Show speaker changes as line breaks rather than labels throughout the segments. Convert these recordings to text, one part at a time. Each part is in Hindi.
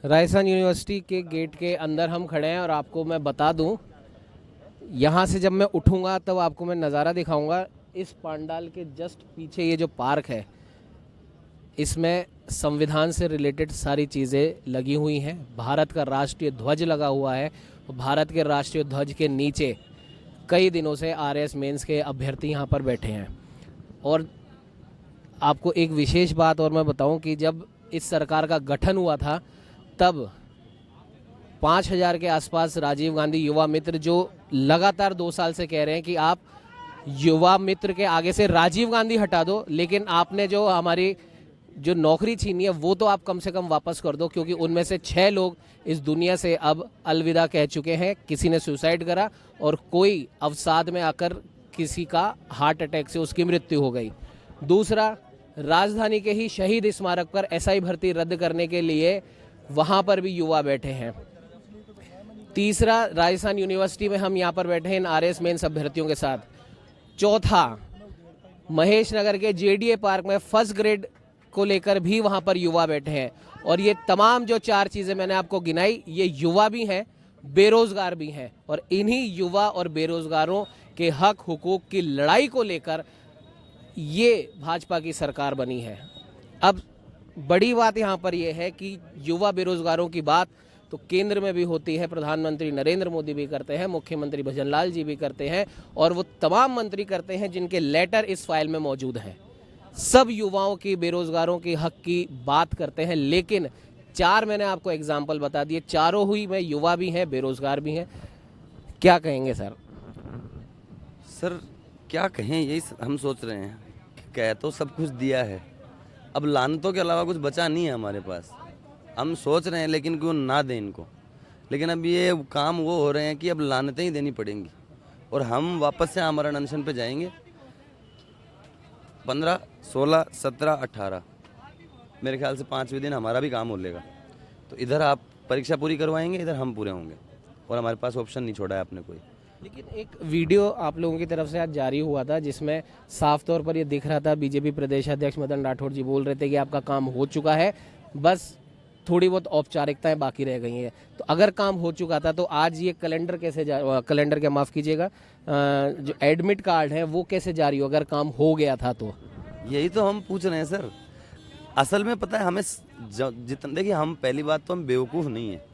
राजस्थान यूनिवर्सिटी के गेट के अंदर हम खड़े हैं और आपको मैं बता दूं, यहाँ से जब मैं उठूँगा तब आपको मैं नज़ारा दिखाऊंगा। इस पंडाल के जस्ट पीछे ये जो पार्क है, इसमें संविधान से रिलेटेड सारी चीज़ें लगी हुई हैं। भारत का राष्ट्रीय ध्वज लगा हुआ है और भारत के राष्ट्रीय ध्वज के नीचे कई दिनों से आरएएस मेंस के अभ्यर्थी यहाँ पर बैठे हैं। और आपको एक विशेष बात और मैं बताऊं कि जब इस सरकार का गठन हुआ था तब 5,000 के आसपास राजीव गांधी युवा मित्र, जो लगातार 2 साल से कह रहे हैं कि आप युवा मित्र के आगे से राजीव गांधी हटा दो, लेकिन आपने जो हमारी जो नौकरी छीनी है वो तो आप कम से कम वापस कर दो, क्योंकि उनमें से 6 लोग इस दुनिया से अब अलविदा कह चुके हैं। किसी ने सुसाइड करा और कोई अवसाद में आकर किसी का हार्ट अटैक से उसकी मृत्यु हो गई। दूसरा, राजधानी के ही शहीद स्मारक पर एसआई भर्ती रद्द करने के लिए वहाँ पर भी युवा बैठे हैं। तीसरा, राजस्थान यूनिवर्सिटी में हम यहाँ पर बैठे हैं इन आरएएस मेंस अभ्यर्थियों के साथ। चौथा, महेश नगर के जेडीए पार्क में फर्स्ट ग्रेड को लेकर भी वहाँ पर युवा बैठे हैं। और ये तमाम जो 4 चीज़ें मैंने आपको गिनाई, ये युवा भी हैं, बेरोजगार भी हैं, और इन्हीं युवा और बेरोजगारों के हक हुकूक की लड़ाई को लेकर ये भाजपा की सरकार बनी है। अब बड़ी बात यहाँ पर यह है कि युवा बेरोजगारों की बात तो केंद्र में भी होती है, प्रधानमंत्री नरेंद्र मोदी भी करते हैं, मुख्यमंत्री भजनलाल जी भी करते हैं, और वो तमाम मंत्री करते हैं जिनके लेटर इस फाइल में मौजूद हैं। सब युवाओं की, बेरोजगारों की हक की बात करते हैं, लेकिन 4 मैंने आपको एग्जाम्पल बता दिए, चारों ही में युवा भी हैं, बेरोजगार भी हैं। क्या कहेंगे सर?
सर क्या कहें, यही हम सोच रहे हैं। कह तो सब कुछ दिया है, अब लानतों के अलावा कुछ बचा नहीं है हमारे पास। हम सोच रहे हैं लेकिन क्यों ना दें इनको, लेकिन अब ये काम वो हो रहे हैं कि अब लानतें ही देनी पड़ेंगी और हम वापस से आमरण अनशन पे जाएंगे। 15, 16, 17, 18 मेरे ख्याल से 5वें दिन हमारा भी काम हो लेगा। तो इधर आप परीक्षा पूरी करवाएंगे, इधर हम पूरे होंगे, और हमारे पास ऑप्शन नहीं छोड़ा है आपने कोई।
लेकिन एक वीडियो आप लोगों की तरफ से आज जारी हुआ था जिसमें साफ तौर पर ये दिख रहा था, बीजेपी प्रदेश अध्यक्ष मदन राठौड़ जी बोल रहे थे कि आपका काम हो चुका है, बस थोड़ी बहुत औपचारिकताएं बाकी रह गई हैं। तो अगर काम हो चुका था तो आज ये कैलेंडर कैसे कैलेंडर क्या, माफ़ कीजिएगा, जो एडमिट कार्ड है वो कैसे जारी हो अगर काम हो गया था तो?
यही तो हम पूछ रहे हैं सर। असल में पता है हमें जितना, देखिए हम पहली बात तो हम बेवकूफ़ नहीं है,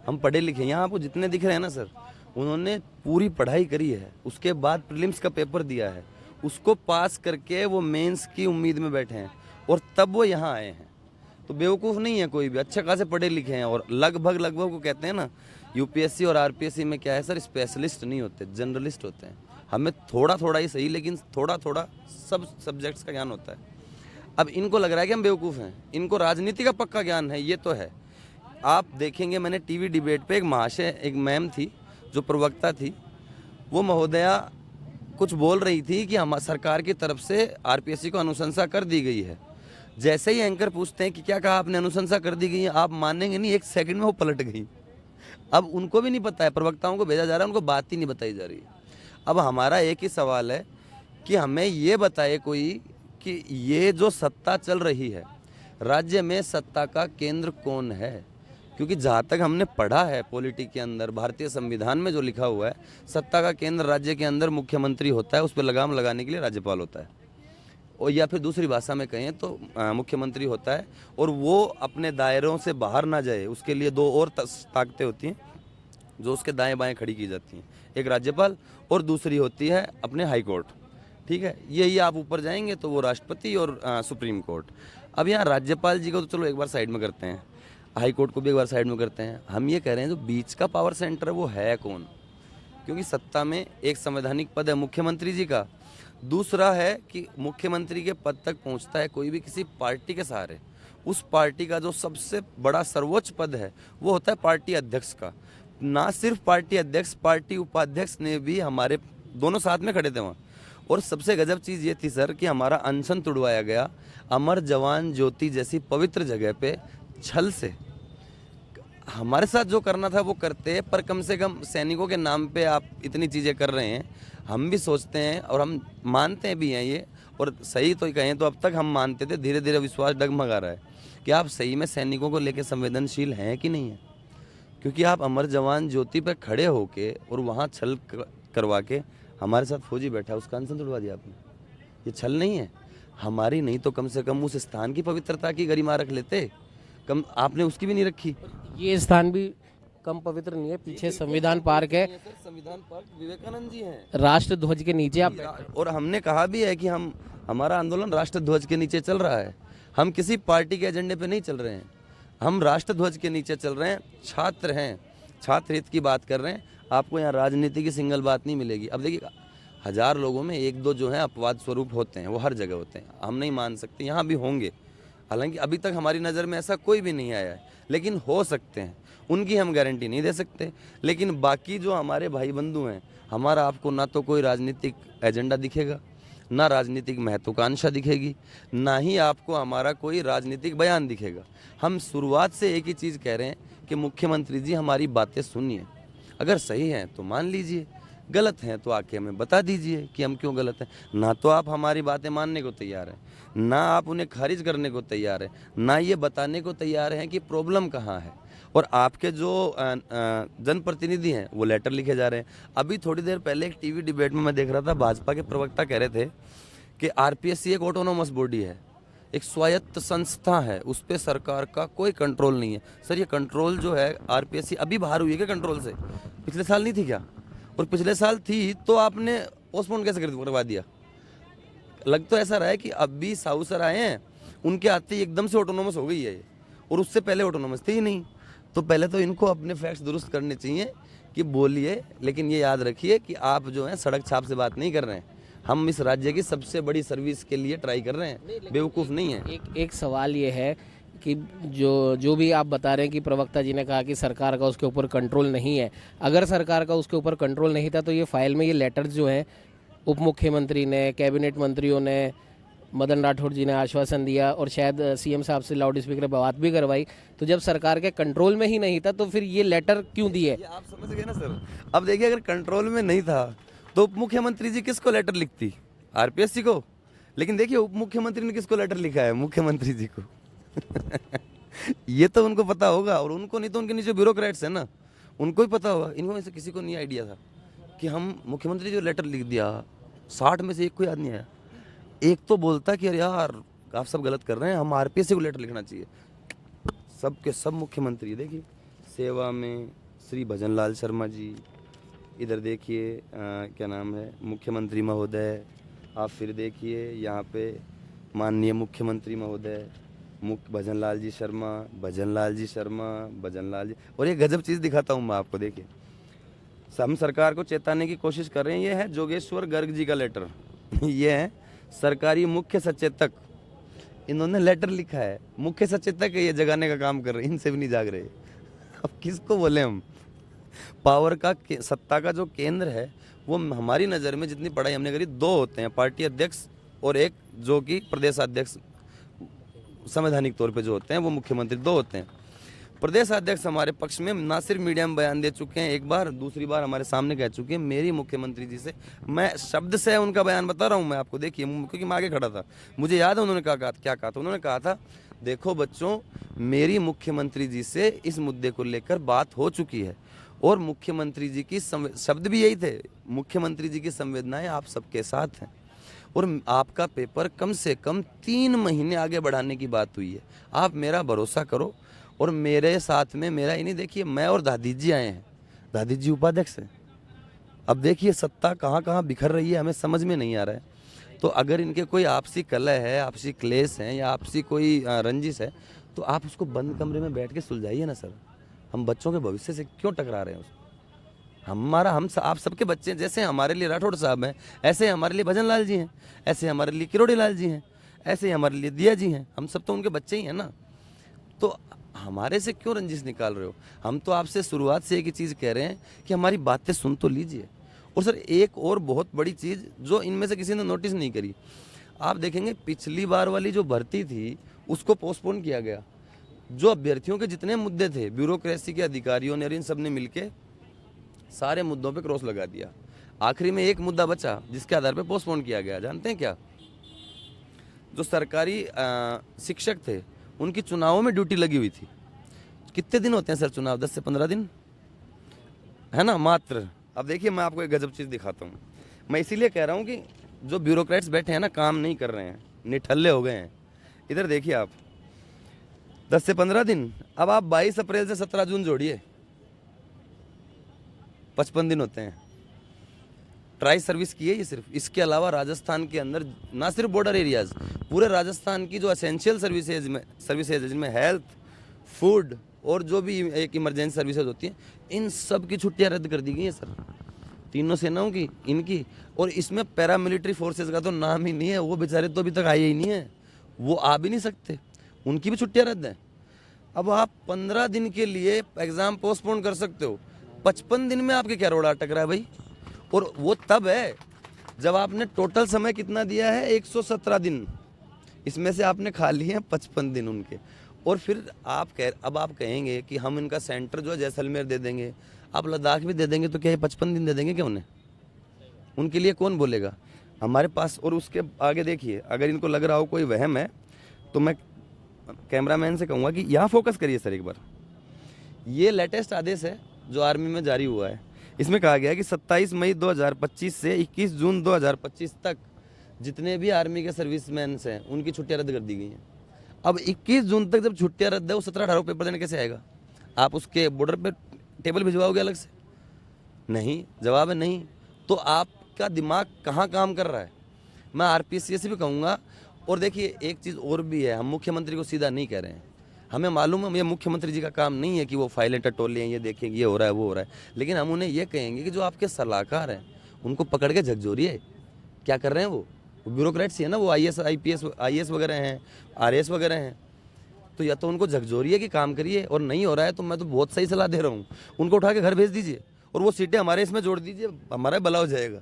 हम पढ़े लिखे। यहाँ आपको जितने दिख रहे हैं ना सर, उन्होंने पूरी पढ़ाई करी है, उसके बाद प्रीलिम्स का पेपर दिया है, उसको पास करके वो मेंस की उम्मीद में बैठे हैं और तब वो यहाँ आए हैं। तो बेवकूफ़ नहीं है कोई भी, अच्छे खासे पढ़े लिखे हैं। और लगभग वो कहते हैं ना, यूपीएससी और आरपीएससी में क्या है सर, स्पेशलिस्ट नहीं होते, जनरलिस्ट होते हैं। हमें थोड़ा थोड़ा ही सही, लेकिन थोड़ा थोड़ा सब सब्जेक्ट्स का ज्ञान होता है। अब इनको लग रहा है कि हम बेवकूफ़ हैं, इनको राजनीति का पक्का ज्ञान है, ये तो है। आप देखेंगे, मैंने टीवी डिबेट पे एक महाशय, एक मैम थी जो प्रवक्ता थी, वो महोदया कुछ बोल रही थी कि हम सरकार की तरफ से आरपीएससी को अनुशंसा कर दी गई है। जैसे ही एंकर पूछते हैं कि क्या कहा आपने, अनुशंसा कर दी गई है, आप मानेंगे नहीं, 1 सेकंड में वो पलट गई। अब उनको भी नहीं पता है, प्रवक्ताओं को भेजा जा रहा है, उनको बात ही नहीं बताई जा रही है। अब हमारा एक ही सवाल है कि हमें ये बताए कोई कि ये जो सत्ता चल रही है राज्य में, सत्ता का केंद्र कौन है? क्योंकि जहाँ तक हमने पढ़ा है पॉलिटिक के अंदर, भारतीय संविधान में जो लिखा हुआ है, सत्ता का केंद्र राज्य के अंदर मुख्यमंत्री होता है, उस पर लगाम लगाने के लिए राज्यपाल होता है, और या फिर दूसरी भाषा में कहें तो मुख्यमंत्री होता है। और वो अपने दायरों से बाहर ना जाए, उसके लिए 2 और ताकतें होती हैं जो उसके दाएं बाएं खड़ी की जाती हैं, एक राज्यपाल और दूसरी होती है अपने हाई कोर्ट। ठीक है, यही आप ऊपर जाएंगे तो वो राष्ट्रपति और सुप्रीम कोर्ट। अब यहाँ राज्यपाल जी को तो चलो एक बार साइड में करते हैं, हाई कोर्ट को भी एक बार साइड में करते हैं। हम ये कह रहे हैं जो बीच का पावर सेंटर है वो है कौन? क्योंकि सत्ता में एक संवैधानिक पद है मुख्यमंत्री जी का, दूसरा है कि मुख्यमंत्री के पद तक पहुंचता है कोई भी किसी पार्टी के सहारे। उस पार्टी का जो सबसे बड़ा सर्वोच्च पद है वो होता है पार्टी अध्यक्ष का। ना सिर्फ पार्टी अध्यक्ष, पार्टी उपाध्यक्ष ने भी, हमारे दोनों साथ में खड़े थे वहाँ। और सबसे गजब चीज़ ये थी सर कि हमारा अनशन तुड़वाया गया अमर जवान ज्योति जैसी पवित्र जगह पे छल से। हमारे साथ जो करना था वो करते, पर कम से कम सैनिकों के नाम पे आप इतनी चीज़ें कर रहे हैं। हम भी सोचते हैं और हम मानते भी हैं ये, और सही तो कहें तो अब तक हम मानते थे, धीरे धीरे विश्वास डगमगा रहा है कि आप सही में सैनिकों को लेकर संवेदनशील हैं कि नहीं है। क्योंकि आप अमर जवान ज्योति पे खड़े होके और वहाँ छल करवा के हमारे साथ फौजी बैठा है, उसका अनशन तोड़वा दिया आपने। ये छल नहीं है, हमारी नहीं तो कम से कम उस स्थान की पवित्रता की गरिमा रख लेते, कम आपने उसकी भी नहीं रखी।
ये स्थान भी कम पवित्र नहीं है, पीछे संविधान पार्क है,
संविधान पार्क विवेकानंद जी हैं,
राष्ट्र ध्वज के नीचे आप बैठे हैं।
और हमने कहा भी है कि हमारा आंदोलन राष्ट्र ध्वज के नीचे चल रहा है। हम किसी पार्टी के एजेंडे पे नहीं चल रहे हैं, हम राष्ट्र ध्वज के नीचे चल रहे हैं, छात्र हैं, छात्र हित की बात कर रहे हैं। आपको यहाँ राजनीति की सिंगल बात नहीं मिलेगी। अब देखिए, 1000 लोगों में 1-2 जो हैं अपवाद स्वरूप होते हैं, वो हर जगह होते हैं, हम नहीं मान सकते, यहाँ भी होंगे। हालांकि अभी तक हमारी नज़र में ऐसा कोई भी नहीं आया है, लेकिन हो सकते हैं, उनकी हम गारंटी नहीं दे सकते। लेकिन बाकी जो हमारे भाई बंधु हैं, हमारा आपको ना तो कोई राजनीतिक एजेंडा दिखेगा, ना राजनीतिक महत्वाकांक्षा दिखेगी, ना ही आपको हमारा कोई राजनीतिक बयान दिखेगा। हम शुरुआत से एक ही चीज़ कह रहे हैं कि मुख्यमंत्री जी हमारी बातें सुनिए, अगर सही हैं तो मान लीजिए, गलत हैं तो आके हमें बता दीजिए कि हम क्यों गलत हैं। ना तो आप हमारी बातें मानने को तैयार हैं, ना आप उन्हें खारिज करने को तैयार हैं, ना ये बताने को तैयार हैं कि प्रॉब्लम कहाँ है। और आपके जो जनप्रतिनिधि हैं वो लेटर लिखे जा रहे हैं। अभी थोड़ी देर पहले एक टीवी डिबेट में मैं देख रहा था, भाजपा के प्रवक्ता कह रहे थे कि आरपीएससी एक ऑटोनोमस बॉडी है, एक स्वायत्त संस्था है, उस पर सरकार का कोई कंट्रोल नहीं है। सर, ये कंट्रोल जो है, आरपीएससी अभी बाहर हुई है क्या कंट्रोल से? पिछले साल नहीं थी क्या? और पिछले साल थी तो आपने पोस्टपोन कैसे करवा दिया? लग तो ऐसा रहा है कि अब भी साहू सर आए हैं, उनके आते ही एकदम से ऑटोनोमस हो गई है ये, और उससे पहले ऑटोनोमस थी ही नहीं। तो पहले तो इनको अपने फैक्ट्स दुरुस्त करने चाहिए कि बोलिए, लेकिन ये याद रखिए कि आप जो है सड़क छाप से बात नहीं कर रहे हैं। हम इस राज्य की सबसे बड़ी सर्विस के लिए ट्राई कर रहे हैं, बेवकूफ़ नहीं है।
एक सवाल ये है कि जो भी आप बता रहे हैं कि प्रवक्ता जी ने कहा कि सरकार का उसके ऊपर कंट्रोल नहीं है, अगर सरकार का उसके ऊपर कंट्रोल नहीं था तो ये फाइल में ये लेटर्स जो हैं, उप मुख्यमंत्री ने, कैबिनेट मंत्रियों ने, मदन राठौड़ जी ने आश्वासन दिया और शायद सीएम साहब से लाउड स्पीकर पर बात भी करवाई, तो जब सरकार के कंट्रोल में ही नहीं था तो फिर ये लेटर क्यों दिए?
आप समझ गए ना सर। अब देखिए, अगर कंट्रोल में नहीं था तो उप मुख्यमंत्री जी किसको लेटर लिखती? आरपीएससी को। लेकिन देखिए, उप मुख्यमंत्री ने किसको लेटर लिखा है? मुख्यमंत्री जी को। ये तो उनको पता होगा, और उनको नहीं तो उनके नीचे ब्यूरोक्रेट्स है ना, उनको ही पता होगा। इनको में से किसी को नहीं आइडिया था कि हम मुख्यमंत्री जो लेटर लिख दिया, 60 में से एक कोई याद नहीं आया। एक तो बोलता कि अरे यार आप सब गलत कर रहे हैं, हम आरपीएससी को लेटर लिखना चाहिए। सब के सब मुख्यमंत्री देखिए, सेवा में श्री भजन लाल शर्मा जी, इधर देखिए क्या नाम है, मुख्यमंत्री महोदय, आप फिर देखिए यहाँ पे माननीय मुख्यमंत्री महोदय, भजन लाल जी शर्मा, भजन लाल जी शर्मा, भजन लाल जी। और ये गजब चीज़ दिखाता हूँ मैं आपको, देखिए, हम सरकार को चेताने की कोशिश कर रहे हैं। ये है जोगेश्वर गर्ग जी का लेटर, ये है सरकारी मुख्य सचेतक, इन्होंने लेटर लिखा है। मुख्य सचेतक है, ये जगाने का काम कर रहे हैं, इनसे भी नहीं जाग रहे। अब किसको बोले हम? पावर का, सत्ता का जो केंद्र है वो हमारी नज़र में, जितनी पढ़ाई हमने करी, 2 होते हैं, पार्टी अध्यक्ष और एक जो कि प्रदेशाध्यक्ष, संवैधानिक तौर पे जो होते हैं वो मुख्यमंत्री 2 होते हैं। प्रदेश अध्यक्ष हमारे पक्ष में ना सिर्फ मीडिया में बयान दे चुके हैं एक बार, दूसरी बार हमारे सामने कह चुके हैं। मेरी मुख्यमंत्री जी से मैं शब्द से उनका बयान बता रहा हूँ मैं आपको, देखिए, क्योंकि मैं आगे खड़ा था, मुझे याद है उन्होंने क्या कहा था। उन्होंने कहा था, देखो बच्चों, मेरी मुख्यमंत्री जी से इस मुद्दे को लेकर बात हो चुकी है, और मुख्यमंत्री जी की शब्द भी यही थे, मुख्यमंत्री जी की संवेदनाएं आप सबके साथ हैं, और आपका पेपर कम से कम 3 महीने आगे बढ़ाने की बात हुई है। आप मेरा भरोसा करो, और मेरे साथ में मेरा ही नहीं, देखिए, मैं और दादी जी आए हैं, दादी जी उपाध्यक्ष हैं। अब देखिए सत्ता कहाँ कहाँ बिखर रही है, हमें समझ में नहीं आ रहा है। तो अगर इनके कोई आपसी कलह है, आपसी क्लेश है, या आपसी कोई रंजिश है, तो आप उसको बंद कमरे में बैठ के सुलझाइए ना सर। हम बच्चों के भविष्य से क्यों टकरा रहे हैं उसको? आप सबके बच्चे, जैसे हमारे लिए राठौड़ साहब हैं, ऐसे हमारे लिए भजन लाल जी हैं, ऐसे हमारे लिए किरोड़ी लाल जी हैं, ऐसे हमारे लिए दिया जी हैं, हम सब तो उनके बच्चे ही हैं ना। तो हमारे से क्यों रंजिश निकाल रहे हो? हम तो आपसे शुरुआत से एक ही चीज़ कह रहे हैं कि हमारी बातें सुन तो लीजिए। और सर, एक और बहुत बड़ी चीज़ जो इनमें से किसी ने नोटिस नहीं करी, आप देखेंगे पिछली बार वाली जो भर्ती थी उसको पोस्टपोन किया गया। जो अभ्यर्थियों के जितने मुद्दे थे, ब्यूरोक्रेसी के अधिकारियों ने और इन सब ने मिलकर सारे मुद्दों पे क्रॉस लगा दिया। आखिरी में एक मुद्दा बचा जिसके आधार पे पोस्टपोन किया गया, जानते हैं क्या? जो सरकारी शिक्षक थे उनकी चुनावों में ड्यूटी लगी हुई थी। कितने दिन होते हैं सर चुनाव? 10 से 15 दिन है ना मात्र। अब देखिए मैं आपको एक गजब चीज़ दिखाता हूँ। मैं इसीलिए कह रहा हूँ कि जो ब्यूरोक्रेट्स बैठे हैं ना, काम नहीं कर रहे हैं, निठल्ले हो गए हैं। इधर देखिए आप, 10 से 15 दिन। अब आप 22 अप्रैल से 17 जून जोड़िए, 55 दिन होते हैं। ट्राई सर्विस की है ये सिर्फ। इसके अलावा राजस्थान के अंदर ना सिर्फ बॉर्डर एरियाज, पूरे राजस्थान की जो एसेंशियल सर्विसेज जिनमें हेल्थ, फूड और जो भी एक इमरजेंसी सर्विसेज होती हैं, इन सब की छुट्टियां रद्द कर दी गई हैं सर, तीनों सेनाओं की, इनकी। और इसमें पैरामिलिट्री फोर्सेज का तो नाम ही नहीं है। वो बेचारे तो अभी तक आए ही नहीं है, वो आ भी नहीं सकते, उनकी भी छुट्टियां रद्द हैं। अब आप 15 दिन के लिए एग्जाम पोस्टपोन कर सकते हो, 55 दिन में आपके क्या रोड़ा अटक रहा है भाई? और वो तब है जब आपने टोटल समय कितना दिया है, 117 दिन, इसमें से आपने खा लिए हैं 55 दिन उनके। और फिर अब आप कहेंगे कि हम इनका सेंटर जो है जैसलमेर दे देंगे, आप लद्दाख भी दे देंगे, तो क्या ये 55 दिन दे देंगे क्या उन्हें? उनके लिए कौन बोलेगा? हमारे पास। और उसके आगे देखिए, अगर इनको लग रहा हो कोई वहम है तो मैं कैमरामैन से कहूँगा कि यहाँ फोकस करिए सर एक बार। ये लेटेस्ट आदेश है जो आर्मी में जारी हुआ है। इसमें कहा गया है कि 27 मई 2025 से 21 जून 2025 तक जितने भी आर्मी के सर्विसमैन हैं उनकी छुट्टियां रद्द कर दी गई हैं। अब 21 जून तक जब छुट्टियां रद्द है, वो 17-18 पेपर देने कैसे आएगा? आप उसके बॉर्डर पे टेबल भिजवाओगे अलग से? नहीं, जवाब है नहीं। तो आपका दिमाग कहाँ काम कर रहा है? मैं आरपीएससी से भी कहूँगा। और देखिए एक चीज़ और भी है, हम मुख्यमंत्री को सीधा नहीं कह रहे हैं, हमें मालूम है ये मुख्यमंत्री जी का काम नहीं है कि वो फाइलें टटोलें, ये देखेंगे ये हो रहा है वो हो रहा है। लेकिन हम उन्हें ये कहेंगे कि जो आपके सलाहकार हैं उनको पकड़ के झकझोरिए, क्या कर रहे हैं वो ब्यूरोक्रेट्स ही है ना, वो आईएएस वगैरह हैं, आरएएस वगैरह हैं। तो या तो उनको झकझोरिए कि काम करिए, और नहीं हो रहा है तो मैं तो बहुत सही सलाह दे रहा हूँ, उनको उठा के घर भेज दीजिए और वो सीटें हमारे इसमें जोड़ दीजिए, हमारा भला हो जाएगा।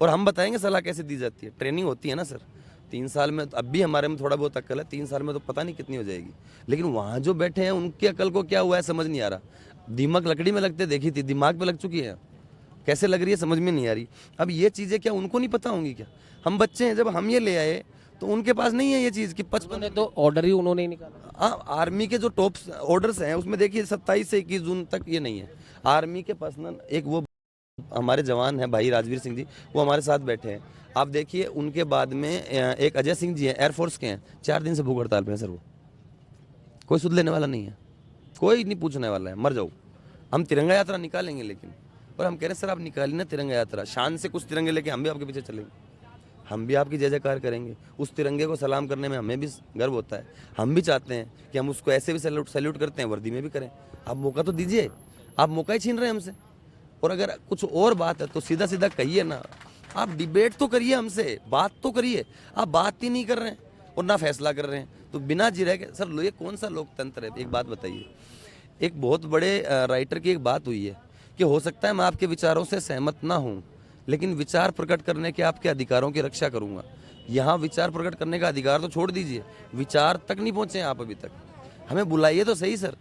और हम बताएंगे सलाह कैसे दी जाती है। ट्रेनिंग होती है ना सर, 3 साल में। अब भी हमारे में थोड़ा बहुत अक्ल है, 3 साल में तो पता नहीं कितनी हो जाएगी। लेकिन वहाँ जो बैठे हैं उनकी अकल को क्या हुआ है समझ नहीं आ रहा। दीमक लकड़ी में लगते देखी थी, दिमाग पे लग चुकी है, कैसे लग रही है समझ में नहीं आ रही। अब ये चीज़ें क्या उनको नहीं पता होंगी क्या? हम बच्चे हैं, जब हम ये ले आए तो उनके पास नहीं है ये चीज़ कि 55
तो ऑर्डर ही उन्होंने ही निकाला।
हाँ, आर्मी के जो टॉप ऑर्डर्स हैं उसमें देखिए 27 से 21 जून तक ये नहीं है। आर्मी के पर्सनल एक वो हमारे जवान हैं भाई राजवीर सिंह जी, वो हमारे साथ बैठे हैं। आप देखिए उनके बाद में एक अजय सिंह जी हैं, एयरफोर्स के हैं, 4 दिन से भूख हड़ताल पे हैं सर। वो कोई सुध लेने वाला नहीं है, कोई नहीं पूछने वाला है, मर जाओ। हम तिरंगा यात्रा निकालेंगे लेकिन, और हम कह रहे हैं सर आप निकालिए ना तिरंगा यात्रा, शान से कुछ तिरंगे लेके हम भी आपके पीछे चलेंगे, हम भी आपकी जय जयकार करेंगे। उस तिरंगे को सलाम करने में हमें भी गर्व होता है। हम भी चाहते हैं कि हम उसको ऐसे भी सैल्यूट करते हैं, वर्दी में भी करें। आप मौका तो दीजिए, आप मौका ही छीन रहे हैं हमसे। और अगर कुछ और बात है तो सीधा सीधा कहिए ना, आप डिबेट तो करिए हमसे, बात तो करिए। आप बात ही नहीं कर रहे हैं और ना फैसला कर रहे हैं, तो बिना जी रहे के सर ये कौन सा लोकतंत्र है? एक बात बताइए, एक बहुत बड़े राइटर की एक बात हुई है कि हो सकता है मैं आपके विचारों से सहमत ना हूँ, लेकिन विचार प्रकट करने के आपके अधिकारों की रक्षा करूँगा। यहाँ विचार प्रकट करने का अधिकार तो छोड़ दीजिए, विचार तक नहीं पहुँचे आप अभी तक। हमें बुलाइए तो सही सर,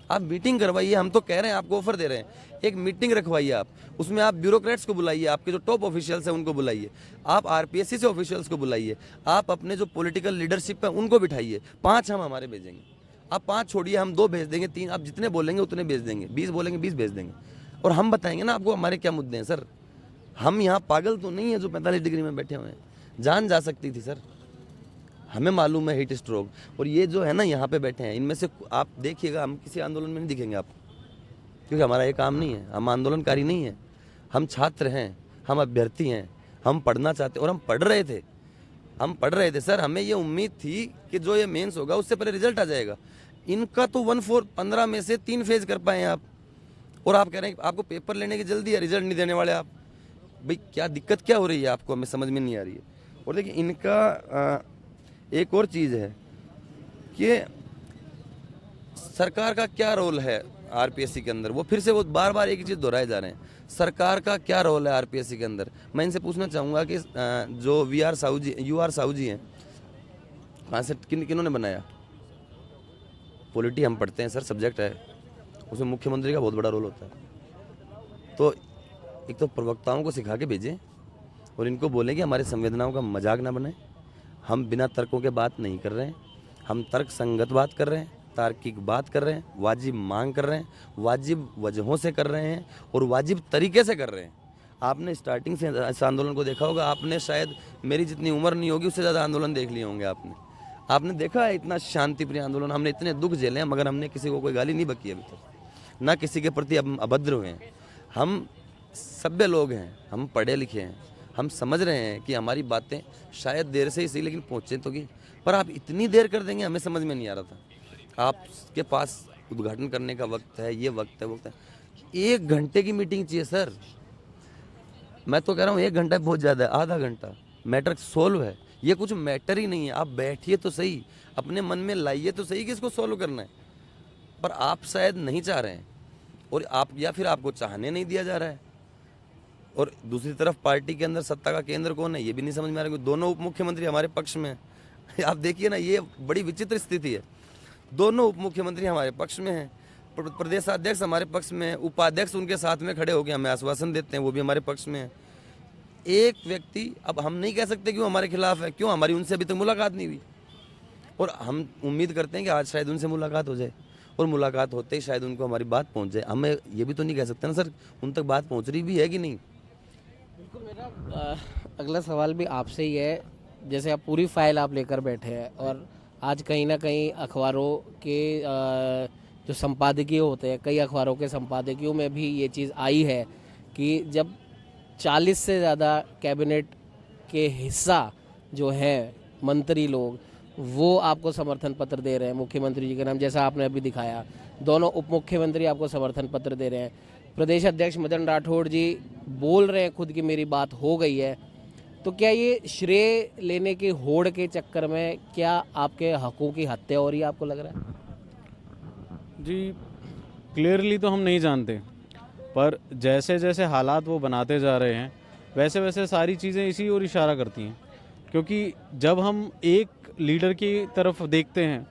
आप मीटिंग करवाइए। हम तो कह रहे हैं, आपको ऑफर दे रहे हैं, एक मीटिंग रखवाइए आप, उसमें आप ब्यूरोक्रेट्स को बुलाइए, आपके जो टॉप ऑफिशियल्स हैं उनको बुलाइए, आप आरपीएससी से ऑफिशियल्स को बुलाइए, आप अपने जो पॉलिटिकल लीडरशिप है उनको बिठाइए। 5 हम हमारे भेजेंगे, आप 5 छोड़िए, हम 2 भेज देंगे, 3 आप जितने बोलेंगे उतने भेज देंगे, 20 बोलेंगे 20 भेज देंगे। और हम बताएंगे ना आपको हमारे क्या मुद्दे हैं सर। हम यहाँ पागल तो नहीं है जो 45 डिग्री में बैठे हुए हैं, जान जा सकती थी सर, हमें मालूम है हीट स्ट्रोक। और ये जो है ना यहाँ पे बैठे हैं, इनमें से आप देखिएगा, हम किसी आंदोलन में नहीं दिखेंगे आपको, क्योंकि हमारा ये काम नहीं है, हम आंदोलनकारी नहीं है, हम छात्र हैं, हम अभ्यर्थी हैं, हम पढ़ना चाहते और हम पढ़ रहे थे सर। हमें ये उम्मीद थी कि जो ये मेंस होगा उससे पहले रिजल्ट आ जाएगा। इनका तो 1/4 15 में से 3 फेज कर पाए हैं आप, और आप कह रहे हैं आपको पेपर लेने की जल्दी है, रिजल्ट नहीं देने वाले आप। भाई क्या दिक्कत क्या हो रही है आपको, हमें समझ में नहीं आ रही है। और देखिए इनका एक और चीज़ है कि सरकार का क्या रोल है आरपीएससी के अंदर, वो फिर से वो बार बार एक ही चीज़ दोहराए जा रहे हैं। सरकार का क्या रोल है आरपीएससी के अंदर? मैं इनसे पूछना चाहूँगा कि जो यूआर साहू जी हैं, कहाँ से किन्होंने बनाया? पॉलिटी हम पढ़ते हैं सर, सब्जेक्ट है, उसमें मुख्यमंत्री का बहुत बड़ा रोल होता है। तो एक तो प्रवक्ताओं को सिखा के भेजें और इनको बोलें कि हमारी संवेदनाओं का मजाक ना बनाएं, हम बिना तर्कों के बात नहीं कर रहे हैं, हम तर्क संगत बात कर रहे हैं, तार्किक बात कर रहे हैं, वाजिब मांग कर रहे हैं, वाजिब वजहों से कर रहे हैं और वाजिब तरीके से कर रहे हैं। आपने स्टार्टिंग से इस आंदोलन को देखा होगा, आपने शायद मेरी जितनी उम्र नहीं होगी उससे ज़्यादा आंदोलन देख लिए होंगे आपने देखा है इतना शांतिप्रिय आंदोलन। हमने इतने दुख झेले हैं मगर हमने किसी को कोई गाली नहीं बकी अभी तक, ना किसी के प्रति हम अभद्र हुए हैं। हम सभ्य लोग हैं, हम पढ़े लिखे हैं, हम समझ रहे हैं कि हमारी बातें शायद देर से इसी लेकिन पहुँचे तो की, पर आप इतनी देर कर देंगे हमें समझ में नहीं आ रहा था। आपके पास उद्घाटन करने का वक्त है, ये वक्त है, 1 घंटे की मीटिंग चाहिए सर। मैं तो कह रहा हूँ 1 घंटा बहुत ज़्यादा है, आधा घंटा मैटर सोल्व है। ये कुछ मैटर ही नहीं है, आप बैठिए तो सही, अपने मन में लाइए तो सही कि इसको सोल्व करना है, पर आप शायद नहीं चाह रहे हैं और आप या फिर आपको चाहने नहीं दिया जा रहा है। और दूसरी तरफ पार्टी के अंदर सत्ता का केंद्र कौन है ये भी नहीं समझ में आ रहा है। दोनों उप मुख्यमंत्री हमारे पक्ष में हैं। आप देखिए ना, ये बड़ी विचित्र स्थिति है। दोनों उप मुख्यमंत्री हमारे पक्ष में हैं, प्रदेशाध्यक्ष हमारे पक्ष में है, उपाध्यक्ष उनके साथ में खड़े होकर हमें आश्वासन देते हैं, वो भी हमारे पक्ष में है। एक व्यक्ति, अब हम नहीं कह सकते कि वो हमारे खिलाफ है, क्यों, हमारी उनसे अभी तक मुलाकात नहीं हुई और हम उम्मीद करते हैं कि आज शायद उनसे मुलाकात हो जाए और मुलाकात होते ही शायद उनको हमारी बात पहुंच जाए। हमें ये भी तो नहीं कह सकते ना सर उन तक बात पहुंच रही भी है कि नहीं।
बिल्कुल, मेरा अगला सवाल भी आपसे ही है। जैसे आप पूरी फाइल आप लेकर बैठे हैं और आज कहीं ना कहीं अखबारों के जो संपादकीय होते हैं, कई अखबारों के संपादकीयों में भी ये चीज़ आई है कि जब 40 से ज़्यादा कैबिनेट के हिस्सा जो है मंत्री लोग, वो आपको समर्थन पत्र दे रहे हैं मुख्यमंत्री जी के नाम, जैसा आपने अभी दिखाया। दोनों उप मुख्यमंत्री आपको समर्थन पत्र दे रहे हैं। प्रदेश अध्यक्ष मदन राठौड़ जी बोल रहे हैं खुद की मेरी बात हो गई है। तो क्या ये श्रेय लेने की होड़ के चक्कर में क्या आपके हकों की हत्या हो रही है, आपको लग रहा है?
जी, क्लियरली तो हम नहीं जानते, पर जैसे जैसे हालात वो बनाते जा रहे हैं वैसे वैसे सारी चीज़ें इसी ओर इशारा करती हैं। क्योंकि जब हम एक लीडर की तरफ देखते हैं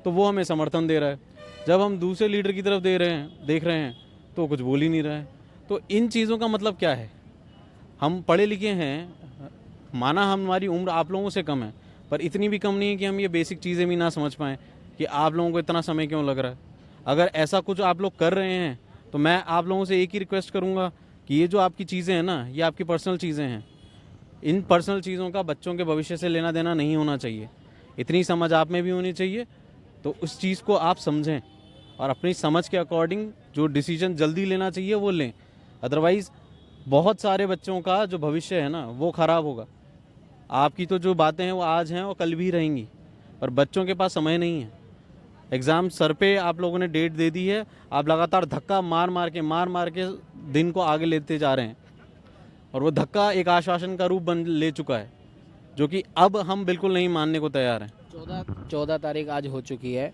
तो वो हमें समर्थन दे रहा है, जब हम दूसरे लीडर की तरफ देख रहे हैं तो कुछ बोल ही नहीं रहा है। तो इन चीज़ों का मतलब क्या है? हम पढ़े लिखे हैं, माना हमारी उम्र आप लोगों से कम है, पर इतनी भी कम नहीं है कि हम ये बेसिक चीज़ें भी ना समझ पाएँ कि आप लोगों को इतना समय क्यों लग रहा है। अगर ऐसा कुछ आप लोग कर रहे हैं तो मैं आप लोगों से एक ही रिक्वेस्ट करूंगा कि ये जो आपकी चीज़ें हैं ना, ये आपकी पर्सनल चीज़ें हैं। इन पर्सनल चीज़ों का बच्चों के भविष्य से लेना देना नहीं होना चाहिए। इतनी समझ आप में भी होनी चाहिए, तो उस चीज़ को आप समझें और अपनी समझ के अकॉर्डिंग जो डिसीजन जल्दी लेना चाहिए वो लें। अदरवाइज़ बहुत सारे बच्चों का जो भविष्य है ना वो ख़राब होगा। आपकी तो जो बातें हैं वो आज हैं और कल भी रहेंगी, पर बच्चों के पास समय नहीं है। एग्ज़ाम सर पे आप लोगों ने डेट दे दी है, आप लगातार धक्का मार मार के दिन को आगे लेते जा रहे हैं और वो धक्का एक आश्वासन का रूप बन ले चुका है, जो कि अब हम बिल्कुल नहीं मानने को तैयार हैं।
14 तारीख आज हो चुकी है,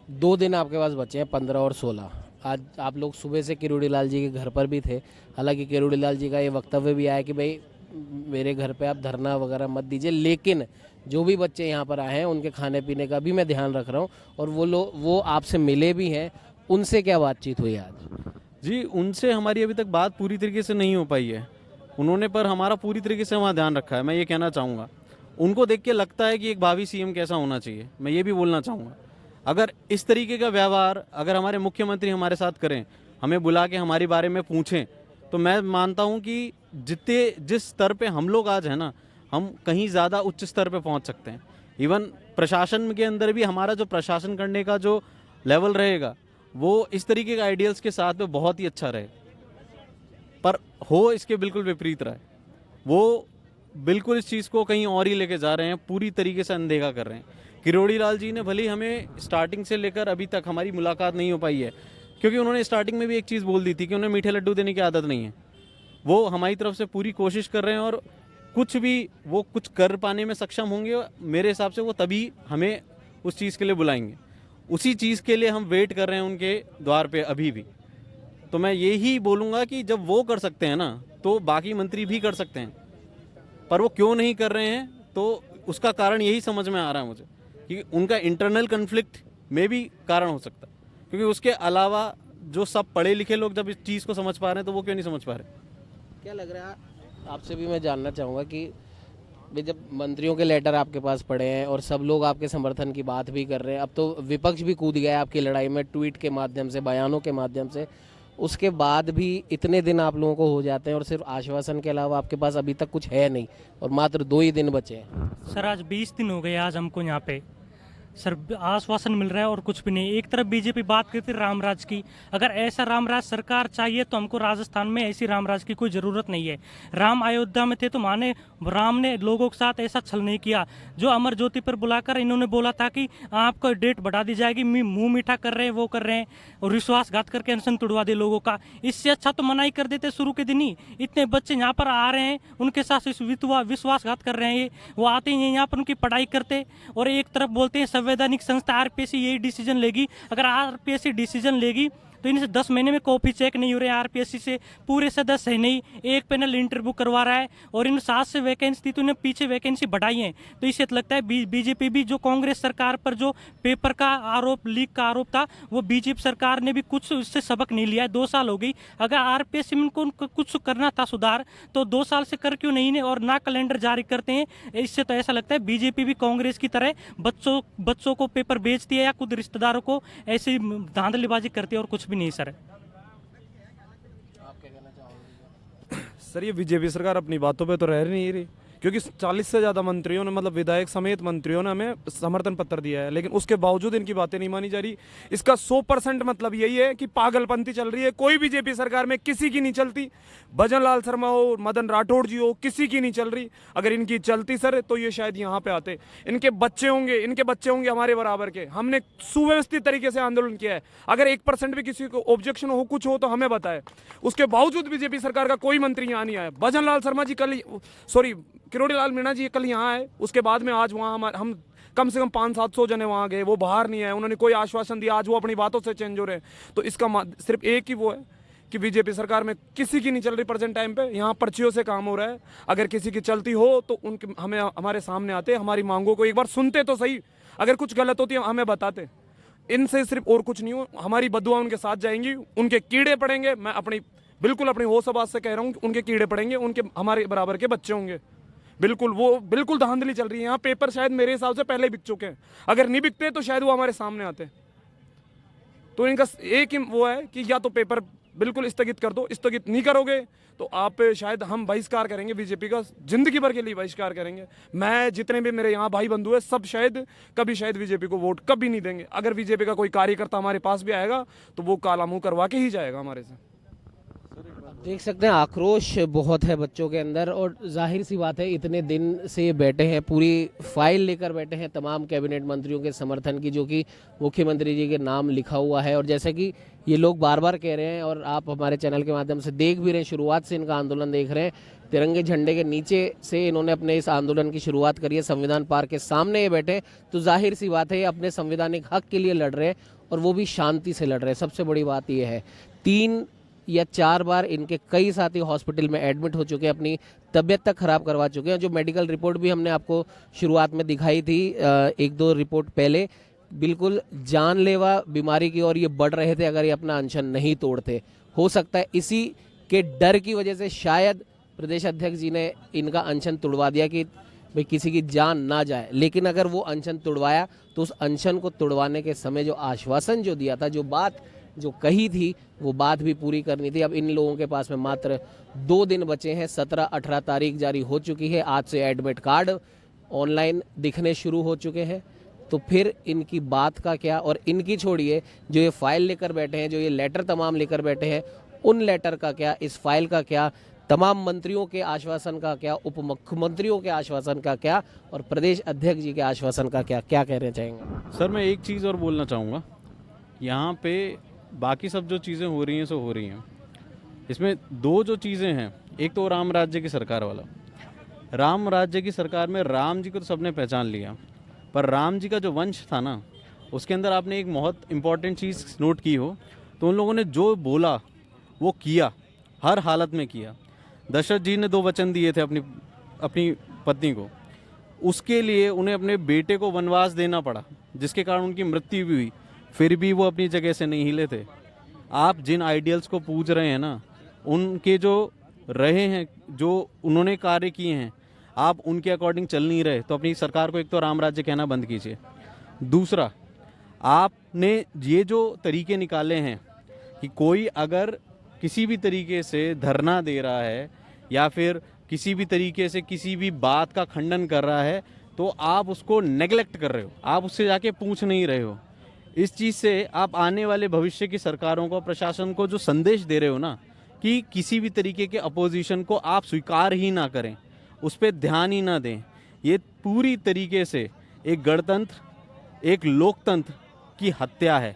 2 दिन आपके पास बचे हैं, 15 और 16। आज आप लोग सुबह से किरोड़ी लाल जी के घर पर भी थे। हालांकि किरोड़ी लाल जी का ये वक्तव्य भी आया कि भाई मेरे घर पे आप धरना वगैरह मत दीजिए, लेकिन जो भी बच्चे यहाँ पर आए हैं उनके खाने पीने का भी मैं ध्यान रख रहा हूँ। और वो आपसे मिले भी हैं, उनसे क्या बातचीत हुई आज?
जी, उनसे हमारी अभी तक बात पूरी तरीके से नहीं हो पाई है। उन्होंने पर हमारा पूरी तरीके से वहाँ ध्यान रखा है। मैं ये कहना चाहूँगा, उनको देख के लगता है कि एक भावी सीएम कैसा होना चाहिए। मैं ये भी बोलना चाहूँगा, अगर इस तरीके का व्यवहार अगर हमारे मुख्यमंत्री हमारे साथ करें, हमें बुला के हमारे बारे में पूछें, तो मैं मानता हूँ कि जिस स्तर पे हम लोग आज हैं ना, हम कहीं ज़्यादा उच्च स्तर पे पहुँच सकते हैं। इवन प्रशासन के अंदर भी हमारा जो प्रशासन करने का जो लेवल रहेगा वो इस तरीके के आइडियल्स के साथ में बहुत ही अच्छा रहे। पर हो इसके बिल्कुल विपरीत रहा है। वो बिल्कुल इस चीज़ को कहीं और ही लेके जा रहे हैं, पूरी तरीके से अनदेखा कर रहे हैं। किरोड़ी लाल जी ने भले हमें स्टार्टिंग से लेकर अभी तक हमारी मुलाकात नहीं हो पाई है, क्योंकि उन्होंने स्टार्टिंग में भी एक चीज़ बोल दी थी कि उन्हें मीठे लड्डू देने की आदत नहीं है। वो हमारी तरफ से पूरी कोशिश कर रहे हैं और कुछ भी वो कुछ कर पाने में सक्षम होंगे, मेरे हिसाब से वो तभी हमें उस चीज़ के लिए बुलाएंगे। उसी चीज़ के लिए हम वेट कर रहे हैं उनके द्वार पे अभी भी। तो मैं यही बोलूँगा कि जब वो कर सकते हैं ना, तो बाकी मंत्री भी कर सकते हैं, पर वो क्यों नहीं कर रहे हैं, तो उसका कारण यही समझ में आ रहा है मुझे कि उनका इंटरनल कन्फ्लिक्ट में भी कारण हो सकता है। क्योंकि उसके अलावा जो सब पढ़े लिखे लोग जब इस चीज़ को समझ पा रहे हैं तो वो क्यों नहीं समझ पा रहे?
क्या लग रहा है आपसे भी मैं जानना चाहूँगा कि भाई जब मंत्रियों के लेटर आपके पास पड़े हैं और सब लोग आपके समर्थन की बात भी कर रहे हैं, अब तो विपक्ष भी कूद गया है आपकी लड़ाई में, ट्वीट के माध्यम से, बयानों के माध्यम से, उसके बाद भी इतने दिन आप लोगों को हो जाते हैं और सिर्फ आश्वासन के अलावा आपके पास अभी तक कुछ है नहीं और मात्र 2 ही दिन बचे हैं।
सर आज 20 दिन हो गए आज हमको यहाँ पे सर आश्वासन मिल रहा है और कुछ भी नहीं। एक तरफ बीजेपी बात करती है रामराज की, अगर ऐसा रामराज सरकार चाहिए तो हमको राजस्थान में ऐसी रामराज की कोई ज़रूरत नहीं है। राम अयोध्या में थे तो माने राम ने लोगों के साथ ऐसा छल नहीं किया। जो अमर ज्योति पर बुलाकर इन्होंने बोला था कि आपको डेट बढ़ा दी जाएगी, मुंह मीठा कर रहे हैं, वो कर रहे हैं और विश्वासघात करके अनशन तुड़वा दे लोगों का। इससे अच्छा तो मनाही कर देते शुरू के दिन ही। इतने बच्चे यहाँ पर आ रहे हैं, उनके साथ विश्वासघात कर रहे हैं, वो आते हैं यहाँ पर उनकी पढ़ाई करते और एक तरफ बोलते हैं संवैधानिक संस्था आरपीएससी यही डिसीजन लेगी। अगर आरपीएससी डिसीजन लेगी तो इनसे 10 महीने में कॉपी चेक नहीं हो रहे हैं आरपीएससी से, पूरे सदस्य है नहीं, एक पैनल इंटरव्यू करवा रहा है और इन 7 से वैकेंसी थी तो इन्हें पीछे वैकेंसी बढ़ाई है। तो इससे लगता है बीजेपी भी जो कांग्रेस सरकार पर जो पेपर का आरोप, लीक का आरोप था, वो बीजेपी सरकार ने भी कुछ इससे सबक नहीं लिया है। 2 साल हो गई, अगर आरपीएससी में उनको कुछ करना था सुधार तो 2 साल से कर क्यों नहीं और ना कैलेंडर जारी करते हैं। इससे तो ऐसा लगता है बीजेपी भी कांग्रेस की तरह बच्चों को पेपर बेचती है या खुद रिश्तेदारों को ऐसी धांधलीबाजी करती है और कुछ भी नहीं सर।
सर ये बीजेपी सरकार अपनी बातों पे तो रह नहीं रही, क्योंकि 40 से ज़्यादा मंत्रियों ने, मतलब विधायक समेत मंत्रियों ने हमें समर्थन पत्र दिया है, लेकिन उसके बावजूद इनकी बातें नहीं मानी जा रही। इसका 100% मतलब यही है कि पागलपंती चल रही है। कोई बीजेपी सरकार में किसी की नहीं चलती, भजन लाल शर्मा हो, मदन राठौड़ जी हो, किसी की नहीं चल रही। अगर इनकी चलती सर तो ये शायद यहाँ पे आते। इनके बच्चे होंगे हमारे बराबर के। हमने सुव्यवस्थित तरीके से आंदोलन किया है। अगर 1% भी किसी को ऑब्जेक्शन हो, कुछ हो तो हमें बताए। उसके बावजूद बीजेपी सरकार का कोई मंत्री यहाँ नहीं आया। भजन लाल शर्मा जी किरोड़ी लाल मीणा जी कल यहाँ आए, उसके बाद में आज वहाँ हम कम से कम 500-700 जने वहाँ गए, वो बाहर नहीं आए, उन्होंने कोई आश्वासन दिया। आज वो अपनी बातों से चेंज हो रहे हैं। तो इसका सिर्फ एक ही वो है कि बीजेपी सरकार में किसी की नहीं चल रही प्रेजेंट टाइम पे। यहाँ पर्चियों से काम हो रहा है। अगर किसी की चलती हो तो हमारे सामने आते, हमारी मांगों को एक बार सुनते तो सही। अगर कुछ गलत होती है हमें बताते। इनसे सिर्फ और कुछ नहीं हो, हमारी बदुआ उनके साथ जाएंगी, उनके कीड़े पड़ेंगे। मैं बिल्कुल अपनी होश आवाज से कह रहा हूँ, उनके कीड़े पड़ेंगे, उनके हमारे बराबर के बच्चे होंगे। बिल्कुल धांधली चल रही है यहाँ। पेपर शायद मेरे हिसाब से पहले बिक चुके हैं। अगर नहीं बिकते तो शायद वो हमारे सामने आते। तो इनका एक ही वो है कि या तो पेपर बिल्कुल स्थगित कर दो, स्थगित नहीं करोगे तो आप शायद हम बहिष्कार करेंगे, बीजेपी का जिंदगी भर के लिए बहिष्कार करेंगे। मैं जितने भी मेरे यहाँ भाई बंधु है सब शायद बीजेपी को वोट कभी नहीं देंगे। अगर बीजेपी का कोई कार्यकर्ता हमारे पास भी आएगा तो वो काला मुंह करवा के ही जाएगा हमारे से।
देख सकते हैं आक्रोश बहुत है बच्चों के अंदर और जाहिर सी बात है इतने दिन से ये बैठे हैं, पूरी फाइल लेकर बैठे हैं तमाम कैबिनेट मंत्रियों के समर्थन की, जो कि मुख्यमंत्री जी के नाम लिखा हुआ है। और जैसा कि ये लोग बार बार कह रहे हैं और आप हमारे चैनल के माध्यम से देख भी रहे हैं, शुरुआत से इनका आंदोलन देख रहे हैं, तिरंगे झंडे के नीचे से इन्होंने अपने इस आंदोलन की शुरुआत करी है। संविधान पार्क के सामने ये बैठे, तो जाहिर सी बात है ये अपने संवैधानिक हक के लिए लड़ रहे हैं और वो भी शांति से लड़ रहे हैं। सबसे बड़ी बात ये है 3 या 4 बार इनके कई साथी हॉस्पिटल में एडमिट हो चुके हैं, अपनी तबीयत तक खराब करवा चुके हैं। जो मेडिकल रिपोर्ट भी हमने आपको शुरुआत में दिखाई थी 1-2 रिपोर्ट पहले, बिल्कुल जानलेवा बीमारी की ओर ये बढ़ रहे थे अगर ये अपना अनशन नहीं तोड़ते। हो सकता है इसी के डर की वजह से शायद प्रदेश अध्यक्ष जी ने इनका अनशन तुड़वा दिया कि भाई किसी की जान ना जाए। लेकिन अगर वो अनशन तुड़वाया तो उस अनशन को तुड़वाने के समय जो आश्वासन जो दिया था, जो बात जो कही थी, वो बात भी पूरी करनी थी। अब इन लोगों के पास में मात्र 2 दिन बचे हैं। 17-18 तारीख जारी हो चुकी है। आज से एडमिट कार्ड ऑनलाइन दिखने शुरू हो चुके हैं। तो फिर इनकी बात का क्या, और इनकी छोड़िए जो ये फाइल लेकर बैठे हैं, जो ये लेटर तमाम लेकर बैठे हैं, उन लेटर का क्या, इस फाइल का क्या, तमाम मंत्रियों के आश्वासन का क्या, उप मुख्यमंत्रियों के आश्वासन का क्या और प्रदेश अध्यक्ष जी के आश्वासन का क्या, क्या कहना चाहेंगे?
सर मैं एक चीज़ और बोलना चाहूँगा। यहाँ पे बाकी सब जो चीज़ें हो रही हैं सो हो रही हैं, इसमें 2 जो चीज़ें हैं, एक तो राम राज्य की सरकार वाला। राम राज्य की सरकार में राम जी को तो सबने पहचान लिया, पर राम जी का जो वंश था ना, उसके अंदर आपने एक बहुत इम्पॉर्टेंट चीज़ नोट की हो तो उन लोगों ने जो बोला वो किया, हर हालत में किया। दशरथ जी ने 2 वचन दिए थे अपनी पत्नी को, उसके लिए उन्हें अपने बेटे को वनवास देना पड़ा, जिसके कारण उनकी मृत्यु भी हुई, फिर भी वो अपनी जगह से नहीं हिले थे। आप जिन आइडियल्स को पूज रहे हैं ना, उनके जो रहे हैं, जो उन्होंने कार्य किए हैं, आप उनके अकॉर्डिंग चल नहीं रहे तो अपनी सरकार को एक तो राम राज्य कहना बंद कीजिए। दूसरा, आपने ये जो तरीके निकाले हैं कि कोई अगर किसी भी तरीके से धरना दे रहा है या फिर किसी भी तरीके से किसी भी बात का खंडन कर रहा है तो आप उसको नेगलेक्ट कर रहे हो, आप उससे जाके पूछ नहीं रहे हो। इस चीज़ से आप आने वाले भविष्य की सरकारों को, प्रशासन को जो संदेश दे रहे हो ना कि किसी भी तरीके के अपोजिशन को आप स्वीकार ही ना करें, उस पर ध्यान ही ना दें, ये पूरी तरीके से एक गणतंत्र, एक लोकतंत्र की हत्या है।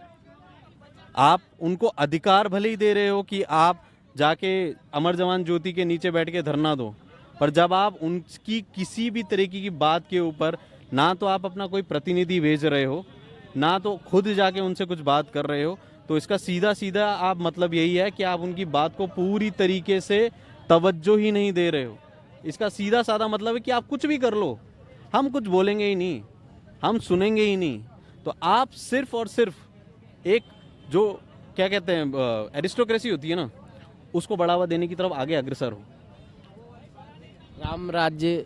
आप उनको अधिकार भले ही दे रहे हो कि आप जाके अमर जवान ज्योति के नीचे बैठ के धरना दो, पर जब आप उनकी किसी भी तरीके की बात के ऊपर ना तो आप अपना कोई प्रतिनिधि भेज रहे हो, ना तो खुद जाके उनसे कुछ बात कर रहे हो, तो इसका सीधा सीधा आप मतलब यही है कि आप उनकी बात को पूरी तरीके से तवज्जो ही नहीं दे रहे हो। इसका सीधा साधा मतलब है कि आप कुछ भी कर लो, हम कुछ बोलेंगे ही नहीं, हम सुनेंगे ही नहीं। तो आप सिर्फ और सिर्फ एक जो क्या कहते हैं एरिस्टोक्रेसी होती है ना, उसको बढ़ावा देने की तरफ आगे अग्रसर हो।
राम राज्य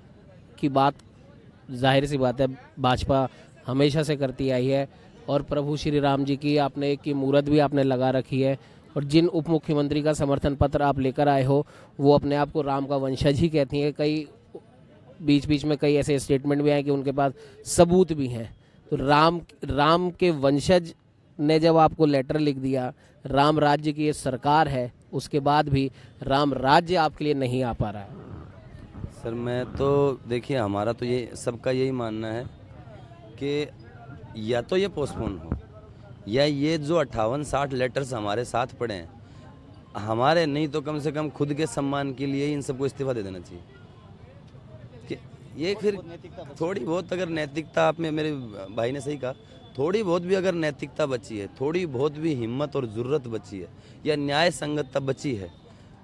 की बात जाहिर सी बात है भाजपा हमेशा से करती आई है, और प्रभु श्री राम जी की आपने एक की मूर्त भी आपने लगा रखी है, और जिन उप मुख्यमंत्री का समर्थन पत्र आप लेकर आए हो वो अपने आप को राम का वंशज ही कहती हैं। कई बीच बीच में कई ऐसे स्टेटमेंट भी आए कि उनके पास सबूत भी हैं। तो राम के वंशज ने जब आपको लेटर लिख दिया, राम राज्य की ये सरकार है, उसके बाद भी राम राज्य आपके लिए नहीं आ पा रहा है।
सर मैं तो देखिए, हमारा तो ये सबका यही मानना है कि या तो ये पोस्टपोन हो, या ये जो 58-60 लेटर्स हमारे साथ पड़े हैं, हमारे नहीं तो कम से कम खुद के सम्मान के लिए इन सबको इस्तीफा दे देना चाहिए। कि ये फिर थोड़ी बहुत अगर नैतिकता, आप में मेरे भाई ने सही कहा, थोड़ी बहुत भी अगर नैतिकता बची है, थोड़ी बहुत भी हिम्मत और ज़रूरत बची है, या न्याय संगतता बची है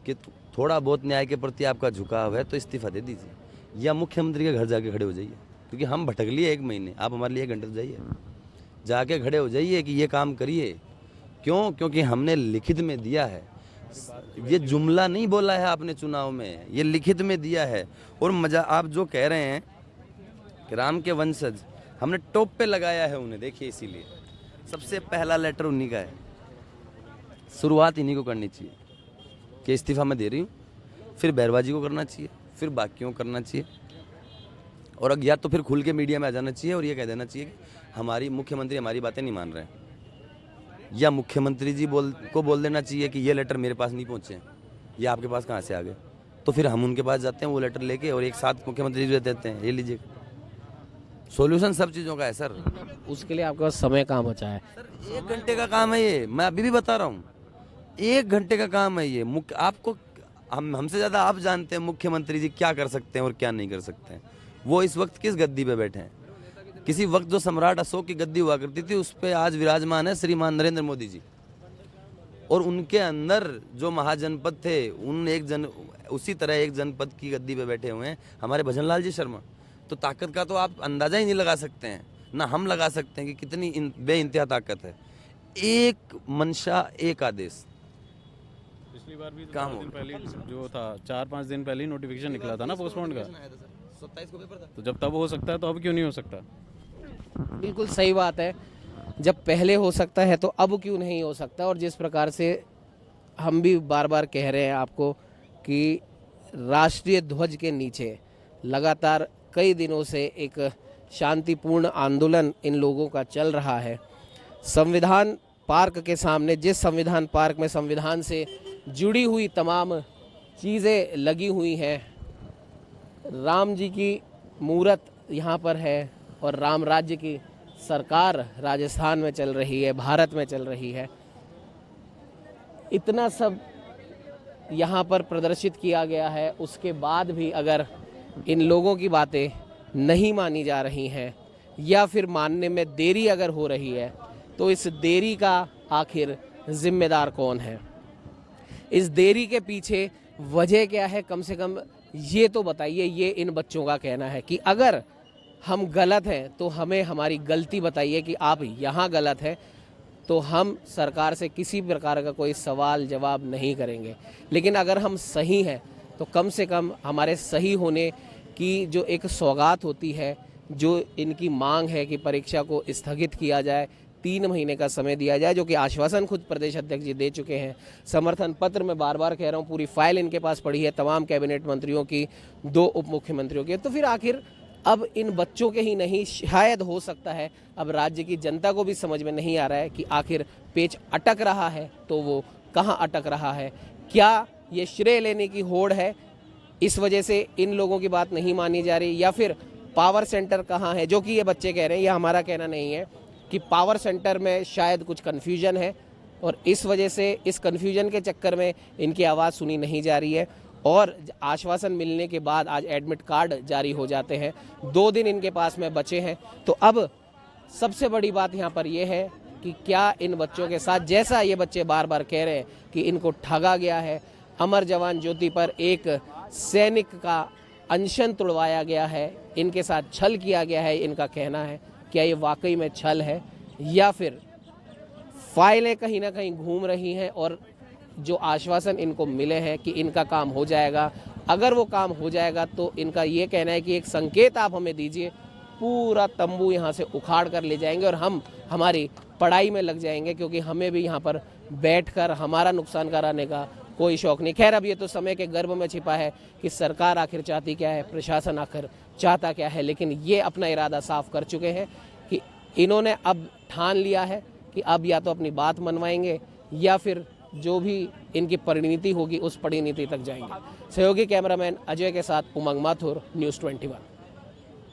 कि थोड़ा बहुत न्याय के प्रति आपका झुकाव है, तो इस्तीफा दे दीजिए, या मुख्यमंत्री के घर जाके खड़े हो जाइए। क्योंकि हम भटक लिए 1 महीने, आप हमारे लिए 1 घंटे तो जाइए, जाके खड़े हो जाइए कि ये काम करिए। क्यों? क्योंकि हमने लिखित में दिया है, ये जुमला नहीं बोला है आपने चुनाव में, ये लिखित में दिया है। और मजा आप जो कह रहे हैं कि राम के वंशज, हमने टॉप पे लगाया है उन्हें, देखिए इसीलिए सबसे पहला लेटर उन्हीं का है। शुरुआत इन्हीं को करनी चाहिए कि इस्तीफा मैं दे रही हूँ, फिर बैरवाजी को करना चाहिए, फिर बाकियों को करना चाहिए, और अब या तो फिर खुल के मीडिया में आ जाना चाहिए और ये कह देना चाहिए कि हमारी मुख्यमंत्री हमारी बातें नहीं मान रहे हैं, या मुख्यमंत्री जी बोल देना चाहिए कि ये लेटर मेरे पास नहीं पहुँचे, ये आपके पास कहाँ से आ गए। तो फिर हम उनके पास जाते हैं वो लेटर लेके, और एक साथ मुख्यमंत्री जी देते हैं, ये लीजिए। सॉल्यूशन सब चीज़ों का है सर।
उसके लिए आपके पास समय कहाँ बचा है?
सर 1 घंटे का काम है ये, मैं अभी भी बता रहा हूँ, 1 घंटे का काम है ये। आपको हमसे ज़्यादा आप जानते हैं मुख्यमंत्री जी क्या कर सकते हैं और क्या नहीं कर सकते हैं। वो इस वक्त किस गद्दी पे बैठे हैं? किसी वक्त जो सम्राट अशोक की गद्दी हुआ करती थी, उस पर आज विराजमान है श्रीमान नरेंद्र मोदी जी, और उनके अंदर जो महाजनपद थे उसी तरह एक जनपद की गद्दी पे बैठे हुए हैं हमारे भजनलाल जी शर्मा। तो ताकत का तो आप अंदाजा ही नहीं लगा सकते हैं, ना हम लगा सकते हैं कि कितनी बेइंतहा ताकत है। एक मंशा, एक आदेश।
पिछली बार भी
काम
दिन पहले जो था, 4-5 दिन पहले नोटिफिकेशन निकला था ना पोस्टपोन का,
27 को पेपर था।
तो जब तब हो सकता है तो अब क्यों नहीं हो सकता?
बिल्कुल सही बात है, जब पहले हो सकता है तो अब क्यों नहीं हो सकता। और जिस प्रकार से हम भी बार बार कह रहे हैं आपको कि राष्ट्रीय ध्वज के नीचे लगातार कई दिनों से एक शांतिपूर्ण आंदोलन इन लोगों का चल रहा है। संविधान पार्क के सामने, जिस संविधान पार्क में संविधान से जुड़ी हुई तमाम चीज़ें लगी हुई हैं, राम जी की मूर्त यहाँ पर है, और राम राज्य की सरकार राजस्थान में चल रही है, भारत में चल रही है। इतना सब यहाँ पर प्रदर्शित किया गया है, उसके बाद भी अगर इन लोगों की बातें नहीं मानी जा रही हैं, या फिर मानने में देरी अगर हो रही है, तो इस देरी का आखिर जिम्मेदार कौन है? इस देरी के पीछे वजह क्या है? कम से कम ये तो बताइए। ये इन बच्चों का कहना है कि अगर हम गलत हैं तो हमें हमारी गलती बताइए कि आप यहाँ गलत हैं, तो हम सरकार से किसी प्रकार का कोई सवाल जवाब नहीं करेंगे। लेकिन अगर हम सही हैं तो कम से कम हमारे सही होने कि जो एक सौगात होती है, जो इनकी मांग है कि परीक्षा को स्थगित किया जाए, 3 महीने का समय दिया जाए, जो कि आश्वासन खुद प्रदेश अध्यक्ष जी दे चुके हैं। समर्थन पत्र में बार बार कह रहा हूँ, पूरी फाइल इनके पास पड़ी है, तमाम कैबिनेट मंत्रियों की, 2 उप मुख्यमंत्रियों की। तो फिर आखिर अब इन बच्चों के ही नहीं, शायद हो सकता है अब राज्य की जनता को भी समझ में नहीं आ रहा है कि आखिर पेच अटक रहा है तो वो कहाँ अटक रहा है। क्या ये श्रेय लेने की होड़ है, इस वजह से इन लोगों की बात नहीं मानी जा रही, या फिर पावर सेंटर कहाँ है, जो कि ये बच्चे कह रहे हैं, ये हमारा कहना नहीं है, कि पावर सेंटर में शायद कुछ कन्फ्यूजन है और इस वजह से इस कन्फ्यूजन के चक्कर में इनकी आवाज़ सुनी नहीं जा रही है। और आश्वासन मिलने के बाद आज एडमिट कार्ड जारी हो जाते हैं, 2 दिन इनके पास में बचे हैं। तो अब सबसे बड़ी बात यहाँ पर यह है कि क्या इन बच्चों के साथ, जैसा ये बच्चे बार बार कह रहे हैं कि इनको ठगा गया है, अमर जवान ज्योति पर एक सैनिक का अनशन तुड़वाया गया है, इनके साथ छल किया गया है, इनका कहना है, क्या ये वाकई में छल है या फिर फाइलें कहीं ना कहीं घूम रही हैं और जो आश्वासन इनको मिले हैं कि इनका काम हो जाएगा, अगर वो काम हो जाएगा तो इनका ये कहना है कि एक संकेत आप हमें दीजिए, पूरा तंबू यहाँ से उखाड़ कर ले जाएंगे और हम हमारी पढ़ाई में लग जाएंगे, क्योंकि हमें भी यहाँ पर बैठकर हमारा नुकसान कराने का कोई शौक नहीं। खैर, अब ये तो समय के गर्भ में छिपा है कि सरकार आखिर चाहती क्या है, प्रशासन आखिर चाहता क्या है, लेकिन ये अपना इरादा साफ कर चुके हैं कि इन्होंने अब ठान लिया है कि अब या तो अपनी बात मनवाएंगे या फिर जो भी इनकी परिणति होगी उस परिणति तक जाएंगे। सहयोगी कैमरामैन अजय के साथ उमंग माथुर, न्यूज़ 21।